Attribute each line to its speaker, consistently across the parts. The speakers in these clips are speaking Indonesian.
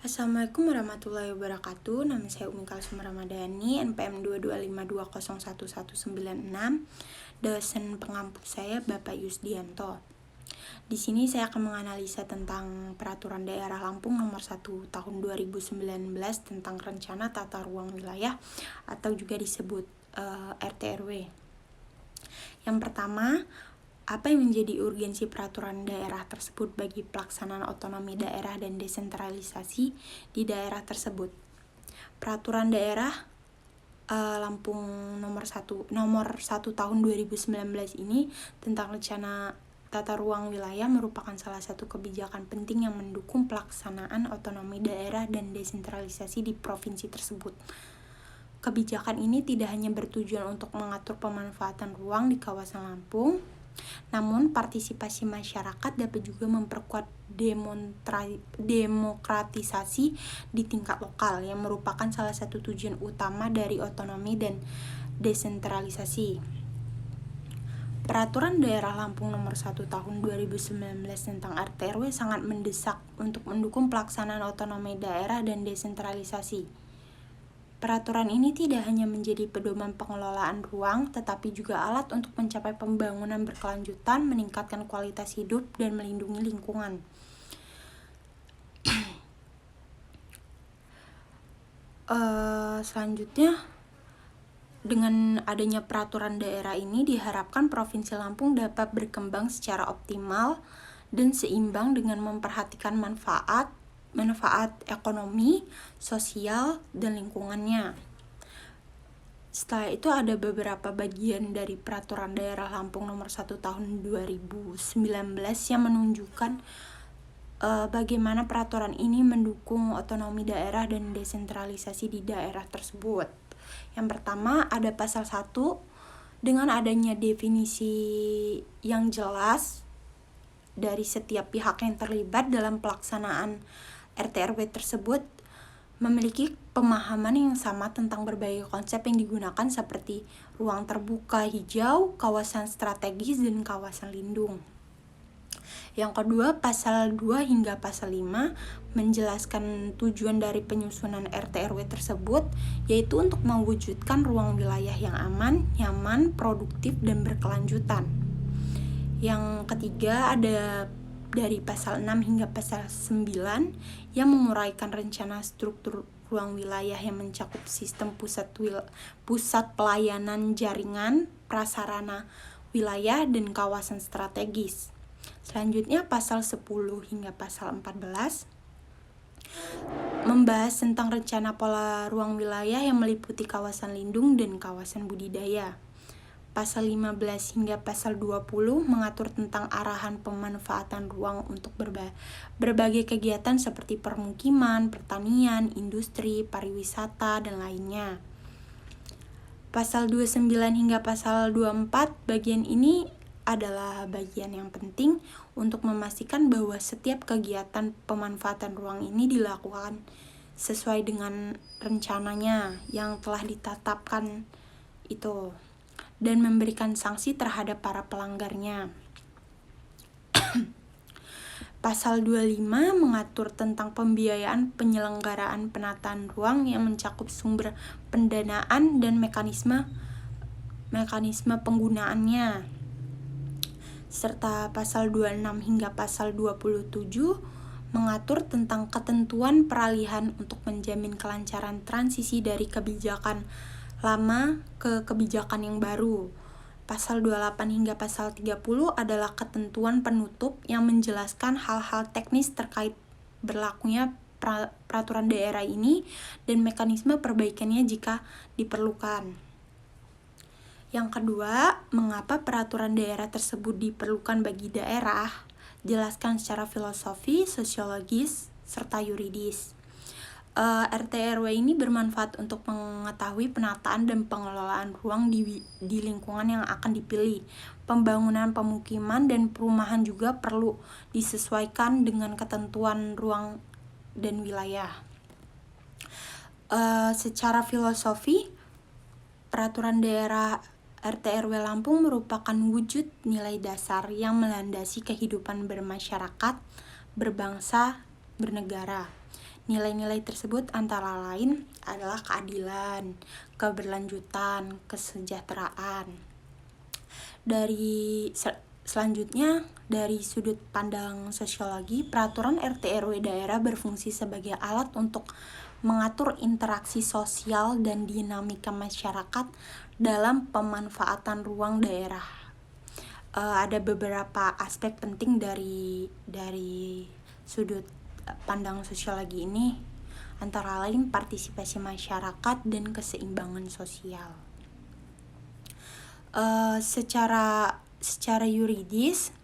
Speaker 1: Assalamualaikum warahmatullahi wabarakatuh. Nama saya Umi Kalsum Ramadhani, NPM 225201196. Dosen pengampu saya Bapak Yusdianto. Di sini saya akan menganalisa tentang Peraturan Daerah Lampung Nomor 1 Tahun 2019 tentang Rencana Tata Ruang Wilayah atau juga disebut RT/RW. Yang pertama, apa yang menjadi urgensi peraturan daerah tersebut bagi pelaksanaan otonomi daerah dan desentralisasi di daerah tersebut? Peraturan daerah Lampung nomor 1 tahun 2019 ini tentang rencana tata ruang wilayah merupakan salah satu kebijakan penting yang mendukung pelaksanaan otonomi daerah dan desentralisasi di provinsi tersebut. Kebijakan ini tidak hanya bertujuan untuk mengatur pemanfaatan ruang di kawasan Lampung, namun partisipasi masyarakat dapat juga memperkuat demokratisasi di tingkat lokal yang merupakan salah satu tujuan utama dari otonomi dan desentralisasi. Peraturan Daerah Lampung Nomor 1 Tahun 2019 tentang RT/RW sangat mendesak untuk mendukung pelaksanaan otonomi daerah dan desentralisasi. Peraturan ini tidak hanya menjadi pedoman pengelolaan ruang, tetapi juga alat untuk mencapai pembangunan berkelanjutan, meningkatkan kualitas hidup, dan melindungi lingkungan. Selanjutnya, dengan adanya peraturan daerah ini diharapkan Provinsi Lampung dapat berkembang secara optimal dan seimbang dengan memperhatikan manfaat ekonomi, sosial, dan lingkungannya. Setelah itu ada beberapa bagian dari Peraturan Daerah Lampung Nomor 1 Tahun 2019 yang menunjukkan bagaimana peraturan ini mendukung otonomi daerah dan desentralisasi di daerah tersebut. Yang pertama ada pasal 1, dengan adanya definisi yang jelas dari setiap pihak yang terlibat dalam pelaksanaan RT/RW tersebut memiliki pemahaman yang sama tentang berbagai konsep yang digunakan seperti ruang terbuka hijau, kawasan strategis, dan kawasan lindung. Yang kedua, pasal 2 hingga pasal 5 menjelaskan tujuan dari penyusunan RT/RW tersebut, yaitu untuk mewujudkan ruang wilayah yang aman, nyaman, produktif, dan berkelanjutan. Yang ketiga ada dari pasal 6 hingga pasal 9 yang menguraikan rencana struktur ruang wilayah yang mencakup sistem pusat pelayanan jaringan, prasarana wilayah, dan kawasan strategis. Selanjutnya pasal 10 hingga pasal 14 membahas tentang rencana pola ruang wilayah yang meliputi kawasan lindung dan kawasan budidaya. Pasal 15 hingga pasal 20 mengatur tentang arahan pemanfaatan ruang untuk berbagai kegiatan seperti permukiman, pertanian, industri, pariwisata, dan lainnya. Pasal 29 hingga pasal 24 bagian ini adalah bagian yang penting untuk memastikan bahwa setiap kegiatan pemanfaatan ruang ini dilakukan sesuai dengan rencananya yang telah ditetapkan itu, dan memberikan sanksi terhadap para pelanggarnya. Pasal 25 mengatur tentang pembiayaan penyelenggaraan penataan ruang yang mencakup sumber pendanaan dan mekanisme penggunaannya. Serta pasal 26 hingga pasal 27 mengatur tentang ketentuan peralihan untuk menjamin kelancaran transisi dari kebijakan lama ke kebijakan yang baru. Pasal 28 hingga pasal 30 adalah ketentuan penutup yang menjelaskan hal-hal teknis terkait berlakunya peraturan daerah ini dan mekanisme perbaikannya jika diperlukan. Yang kedua, mengapa peraturan daerah tersebut diperlukan bagi daerah? Jelaskan secara filosofi, sosiologis, serta yuridis. RT/RW ini bermanfaat untuk mengetahui penataan dan pengelolaan ruang di lingkungan yang akan dipilih. Pembangunan pemukiman dan perumahan juga perlu disesuaikan dengan ketentuan ruang dan wilayah. Secara filosofi, peraturan daerah RT/RW Lampung merupakan wujud nilai dasar yang melandasi kehidupan bermasyarakat, berbangsa, bernegara. Nilai-nilai tersebut antara lain adalah keadilan, keberlanjutan, kesejahteraan. Selanjutnya, dari sudut pandang sosiologi, peraturan RT RW daerah berfungsi sebagai alat untuk mengatur interaksi sosial dan dinamika masyarakat dalam pemanfaatan ruang daerah. Ada beberapa aspek penting dari sudut pandang sosiologi ini, antara lain partisipasi masyarakat dan keseimbangan sosial. Secara yuridis,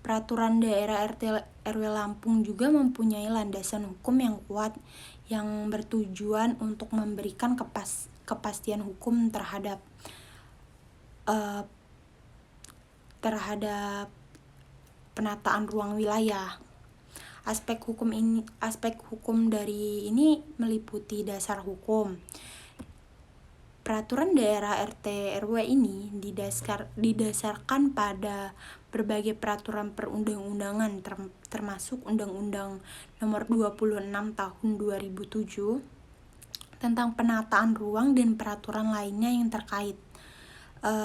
Speaker 1: peraturan daerah RT RW Lampung juga mempunyai landasan hukum yang kuat yang bertujuan untuk memberikan kepastian hukum terhadap penataan ruang wilayah. Aspek hukum dari ini meliputi dasar hukum. Peraturan daerah RT RW ini didasarkan pada berbagai peraturan perundang-undangan termasuk Undang-Undang Nomor 26 Tahun 2007 tentang penataan ruang dan peraturan lainnya yang terkait.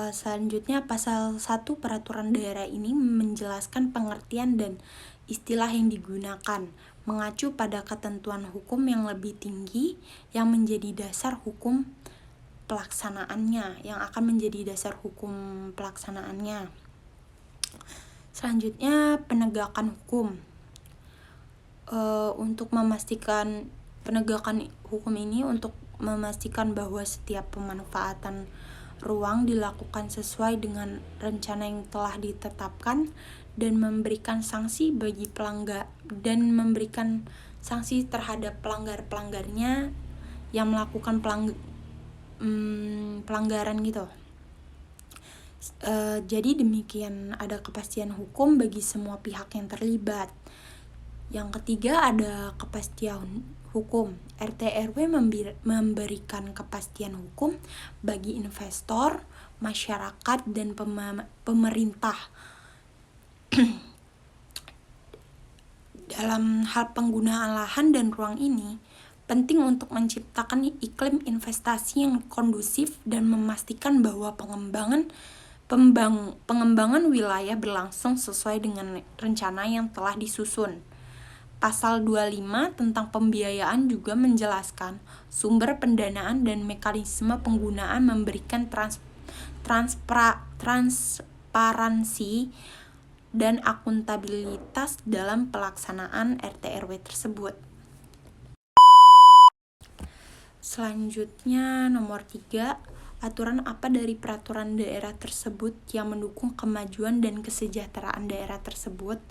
Speaker 1: Selanjutnya, pasal 1 peraturan daerah ini menjelaskan pengertian dan istilah yang digunakan, mengacu pada ketentuan hukum yang lebih tinggi yang menjadi dasar hukum pelaksanaannya, Selanjutnya, penegakan hukum. Untuk memastikan penegakan hukum ini untuk memastikan bahwa setiap pemanfaatan ruang dilakukan sesuai dengan rencana yang telah ditetapkan dan memberikan sanksi terhadap pelanggarnya yang melakukan pelanggaran gitu. Jadi demikian, ada kepastian hukum bagi semua pihak yang terlibat. Yang ketiga, ada kepastian hukum. RT RW memberikan kepastian hukum bagi investor, masyarakat, dan pemerintah dalam hal penggunaan lahan dan ruang ini. Penting untuk menciptakan iklim investasi yang kondusif dan memastikan bahwa pengembangan wilayah berlangsung sesuai dengan rencana yang telah disusun. Pasal 25 tentang pembiayaan juga menjelaskan sumber pendanaan dan mekanisme penggunaan, memberikan transparansi dan akuntabilitas dalam pelaksanaan RT RW tersebut. Selanjutnya, nomor 3, aturan apa dari peraturan daerah tersebut yang mendukung kemajuan dan kesejahteraan daerah tersebut?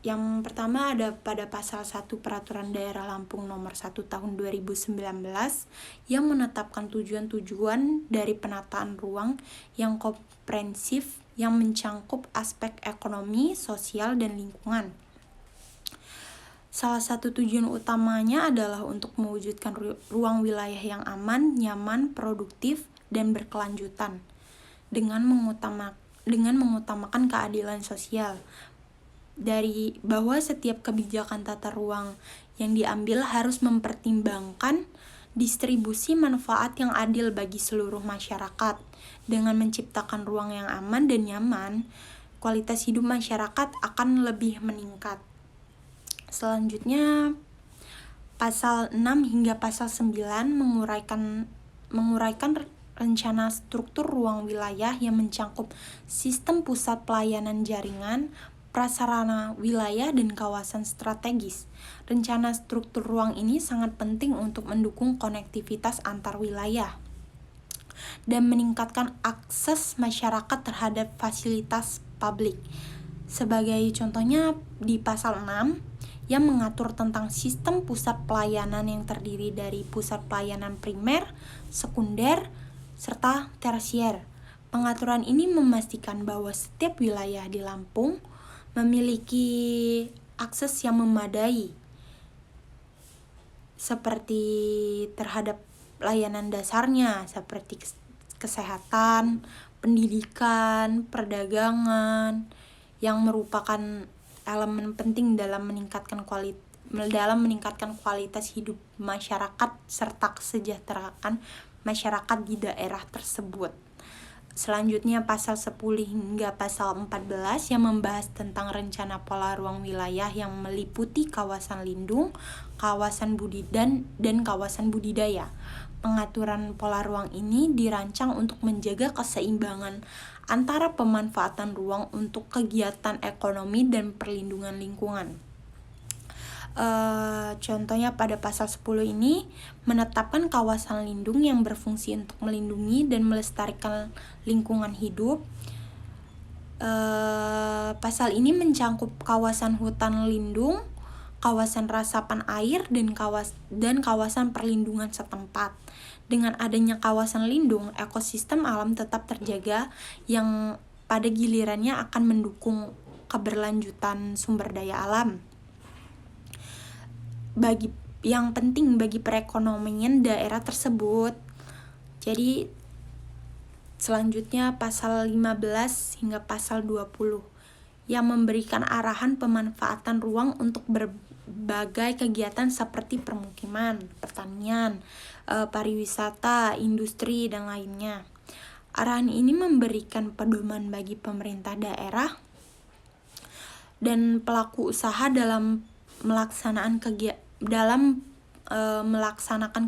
Speaker 1: Yang pertama ada pada pasal 1 Peraturan Daerah Lampung Nomor 1 Tahun 2019 yang menetapkan tujuan-tujuan dari penataan ruang yang komprehensif yang mencangkup aspek ekonomi, sosial, dan lingkungan. Salah satu tujuan utamanya adalah untuk mewujudkan ruang wilayah yang aman, nyaman, produktif, dan berkelanjutan dengan mengutamakan keadilan sosial. Dari bahwa setiap kebijakan tata ruang yang diambil harus mempertimbangkan distribusi manfaat yang adil bagi seluruh masyarakat. Dengan menciptakan ruang yang aman dan nyaman, kualitas hidup masyarakat akan lebih meningkat. Selanjutnya, pasal 6 hingga pasal 9 menguraikan rencana struktur ruang wilayah yang mencangkup sistem pusat pelayanan jaringan, prasarana wilayah, dan kawasan strategis. Rencana struktur ruang ini sangat penting untuk mendukung konektivitas antar wilayah dan meningkatkan akses masyarakat terhadap fasilitas publik. Sebagai contohnya di pasal 6 yang mengatur tentang sistem pusat pelayanan yang terdiri dari pusat pelayanan primer, sekunder, serta tersier. Pengaturan ini memastikan bahwa setiap wilayah di Lampung memiliki akses yang memadai seperti terhadap layanan dasarnya seperti kesehatan, pendidikan, perdagangan yang merupakan elemen penting dalam meningkatkan dalam meningkatkan kualitas hidup masyarakat serta kesejahteraan masyarakat di daerah tersebut. Selanjutnya pasal 10 hingga pasal 14 yang membahas tentang rencana pola ruang wilayah yang meliputi kawasan lindung, kawasan budidaya, dan kawasan budidaya. Pengaturan pola ruang ini dirancang untuk menjaga keseimbangan antara pemanfaatan ruang untuk kegiatan ekonomi dan perlindungan lingkungan. Contohnya pada pasal 10 ini menetapkan kawasan lindung yang berfungsi untuk melindungi dan melestarikan lingkungan hidup. Pasal ini mencakup kawasan hutan lindung, kawasan resapan air, dan kawasan perlindungan setempat. Dengan adanya kawasan lindung, ekosistem alam tetap terjaga yang pada gilirannya akan mendukung keberlanjutan sumber daya alam. Yang penting bagi perekonomian daerah tersebut. Jadi selanjutnya pasal 15 hingga pasal 20 yang memberikan arahan pemanfaatan ruang untuk berbagai kegiatan seperti permukiman, pertanian, pariwisata, industri, dan lainnya. Arahan ini memberikan pedoman bagi pemerintah daerah dan pelaku usaha dalam melaksanakan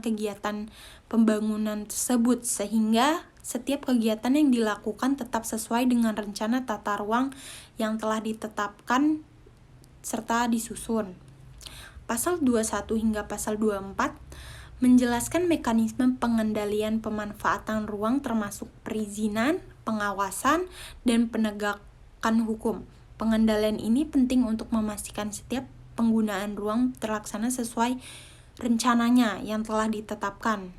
Speaker 1: kegiatan pembangunan tersebut, sehingga setiap kegiatan yang dilakukan tetap sesuai dengan rencana tata ruang yang telah ditetapkan serta disusun. Pasal 21 hingga pasal 24 menjelaskan mekanisme pengendalian pemanfaatan ruang termasuk perizinan, pengawasan, dan penegakan hukum. Pengendalian ini penting untuk memastikan setiap penggunaan ruang terlaksana sesuai rencananya yang telah ditetapkan.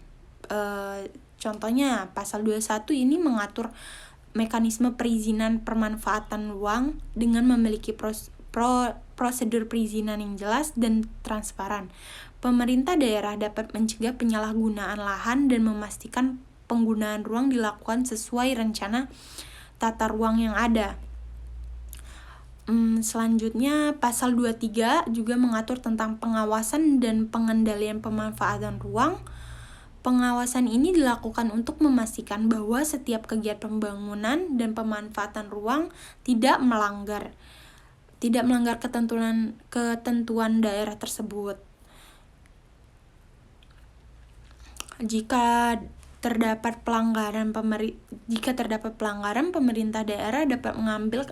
Speaker 1: Contohnya, pasal 21 ini mengatur mekanisme perizinan pemanfaatan ruang dengan memiliki prosedur perizinan yang jelas dan transparan. Pemerintah daerah dapat mencegah penyalahgunaan lahan dan memastikan penggunaan ruang dilakukan sesuai rencana tata ruang yang ada. Selanjutnya pasal 23 juga mengatur tentang pengawasan dan pengendalian pemanfaatan ruang. Pengawasan ini dilakukan untuk memastikan bahwa setiap kegiatan pembangunan dan pemanfaatan ruang tidak melanggar ketentuan daerah tersebut. Jika terdapat pelanggaran, pemerintah daerah dapat mengambil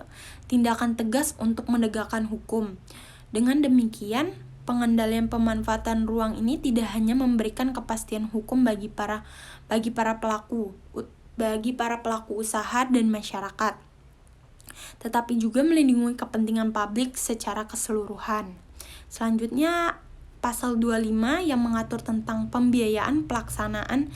Speaker 1: tindakan tegas untuk menegakkan hukum. Dengan demikian, pengendalian pemanfaatan ruang ini tidak hanya memberikan kepastian hukum bagi para pelaku usaha dan masyarakat, tetapi juga melindungi kepentingan publik secara keseluruhan. Selanjutnya, pasal 25 yang mengatur tentang pembiayaan pelaksanaan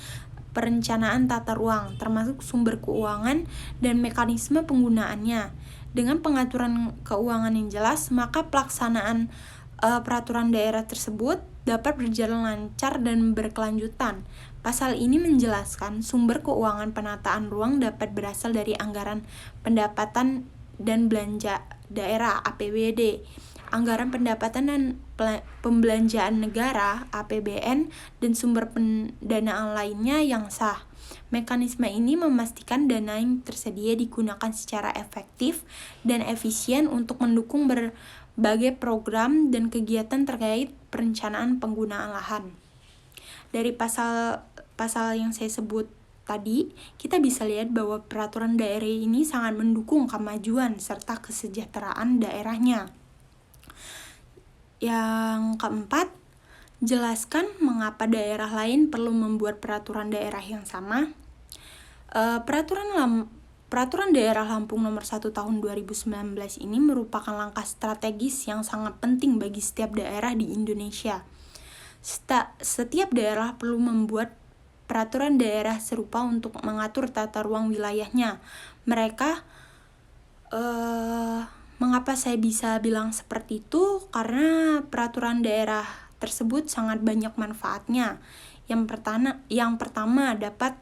Speaker 1: perencanaan tata ruang, termasuk sumber keuangan dan mekanisme penggunaannya. Dengan pengaturan keuangan yang jelas, maka pelaksanaan peraturan daerah tersebut dapat berjalan lancar dan berkelanjutan. Pasal ini menjelaskan sumber keuangan penataan ruang dapat berasal dari anggaran pendapatan dan belanja daerah (APBD), anggaran pendapatan dan pembelanjaan negara (APBN), dan sumber pendanaan lainnya yang sah. Mekanisme ini memastikan dana yang tersedia digunakan secara efektif dan efisien untuk mendukung berbagai program dan kegiatan terkait perencanaan penggunaan lahan. Dari pasal yang saya sebut tadi, kita bisa lihat bahwa peraturan daerah ini sangat mendukung kemajuan serta kesejahteraan daerahnya. Yang keempat, jelaskan mengapa daerah lain perlu membuat peraturan daerah yang sama. Peraturan daerah Lampung nomor 1 tahun 2019 ini merupakan langkah strategis yang sangat penting bagi setiap daerah di Indonesia. Setiap daerah perlu membuat peraturan daerah serupa untuk mengatur tata ruang wilayahnya. Mengapa saya bisa bilang seperti itu? Karena peraturan daerah tersebut sangat banyak manfaatnya. Yang pertama dapat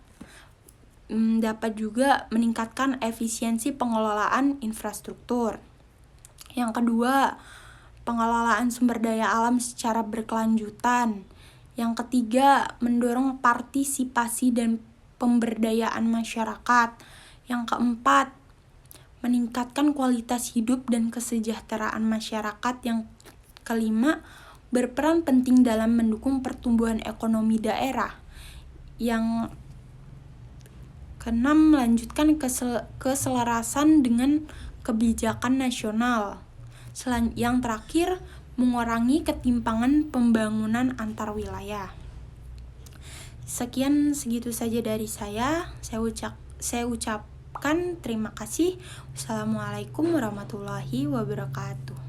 Speaker 1: juga meningkatkan efisiensi pengelolaan infrastruktur. Yang kedua, pengelolaan sumber daya alam secara berkelanjutan. Yang ketiga, mendorong partisipasi dan pemberdayaan masyarakat. Yang keempat, meningkatkan kualitas hidup dan kesejahteraan masyarakat. Yang kelima, berperan penting dalam mendukung pertumbuhan ekonomi daerah. Yang keenam, melanjutkan keselarasan dengan kebijakan nasional. Yang terakhir, mengurangi ketimpangan pembangunan antar wilayah. Segitu saja dari saya. Saya ucapkan terima kasih. Wassalamualaikum warahmatullahi wabarakatuh.